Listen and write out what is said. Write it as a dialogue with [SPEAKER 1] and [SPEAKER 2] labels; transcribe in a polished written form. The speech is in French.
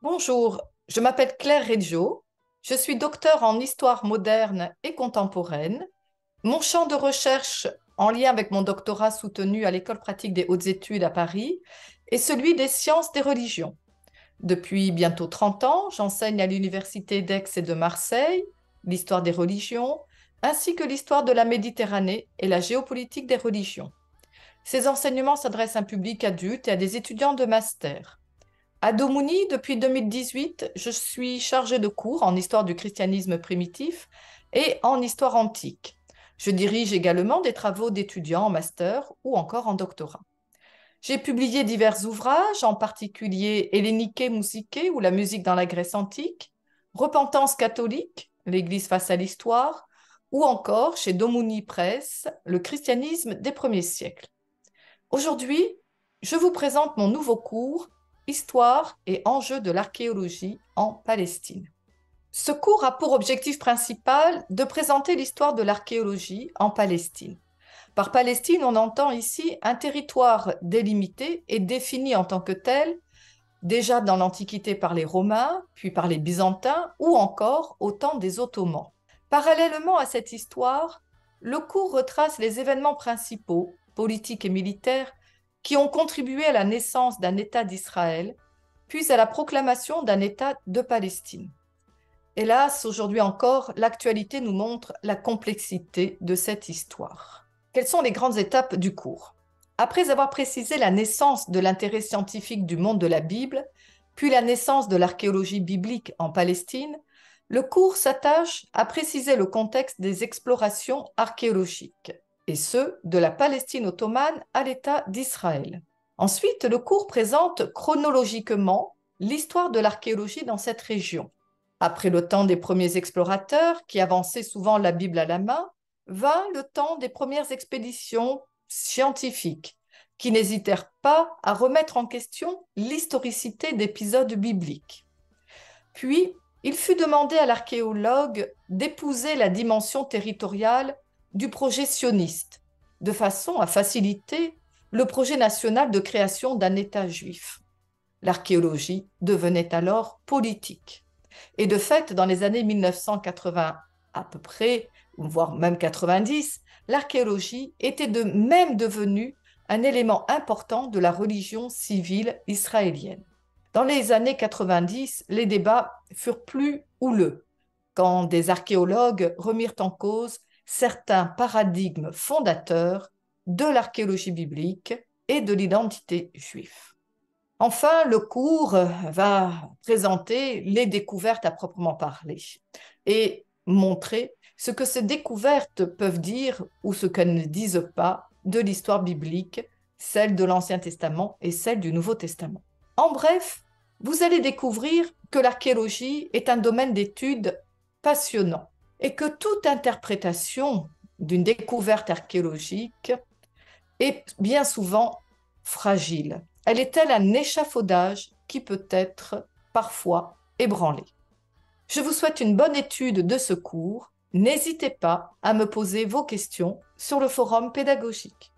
[SPEAKER 1] Bonjour, je m'appelle Claire Reggio, je suis docteure en histoire moderne et contemporaine. Mon champ de recherche en lien avec mon doctorat soutenu à l'École pratique des hautes études à Paris est celui des sciences des religions. Depuis bientôt 30 ans, j'enseigne à l'Université d'Aix et de Marseille l'histoire des religions, ainsi que l'histoire de la Méditerranée et la géopolitique des religions. Ces enseignements s'adressent à un public adulte et à des étudiants de master. À Domouni, depuis 2018, je suis chargée de cours en histoire du christianisme primitif et en histoire antique. Je dirige également des travaux d'étudiants en master ou encore en doctorat. J'ai publié divers ouvrages, en particulier Hellénique Musique ou la musique dans la Grèce antique, Repentance catholique, l'Église face à l'histoire, ou encore chez Domouni Press, le christianisme des premiers siècles. Aujourd'hui, je vous présente mon nouveau cours Histoire et enjeux de l'archéologie en Palestine. Ce cours a pour objectif principal de présenter l'histoire de l'archéologie en Palestine. Par Palestine, on entend ici un territoire délimité et défini en tant que tel, déjà dans l'Antiquité par les Romains, puis par les Byzantins ou encore au temps des Ottomans. Parallèlement à cette histoire, le cours retrace les événements principaux, politiques et militaires, qui ont contribué à la naissance d'un État d'Israël, puis à la proclamation d'un État de Palestine. Hélas, aujourd'hui encore, l'actualité nous montre la complexité de cette histoire. Quelles sont les grandes étapes du cours? Après avoir précisé la naissance de l'intérêt scientifique du monde de la Bible, puis la naissance de l'archéologie biblique en Palestine, le cours s'attache à préciser le contexte des explorations archéologiques, et ce, de la Palestine ottomane à l'État d'Israël. Ensuite, le cours présente chronologiquement l'histoire de l'archéologie dans cette région. Après le temps des premiers explorateurs, qui avançaient souvent la Bible à la main, vint le temps des premières expéditions scientifiques, qui n'hésitèrent pas à remettre en question l'historicité d'épisodes bibliques. Puis, il fut demandé à l'archéologue d'épouser la dimension territoriale du projet sioniste, de façon à faciliter le projet national de création d'un État juif. L'archéologie devenait alors politique. Et de fait, dans les années 1980 à peu près, voire même 90, l'archéologie était même devenue un élément important de la religion civile israélienne. Dans les années 90, les débats furent plus houleux quand des archéologues remirent en cause certains paradigmes fondateurs de l'archéologie biblique et de l'identité juive. Enfin, le cours va présenter les découvertes à proprement parler et montrer ce que ces découvertes peuvent dire ou ce qu'elles ne disent pas de l'histoire biblique, celle de l'Ancien Testament et celle du Nouveau Testament. En bref, vous allez découvrir que l'archéologie est un domaine d'étude passionnant et que toute interprétation d'une découverte archéologique est bien souvent fragile. Elle est telle un échafaudage qui peut être parfois ébranlé. Je vous souhaite une bonne étude de ce cours. N'hésitez pas à me poser vos questions sur le forum pédagogique.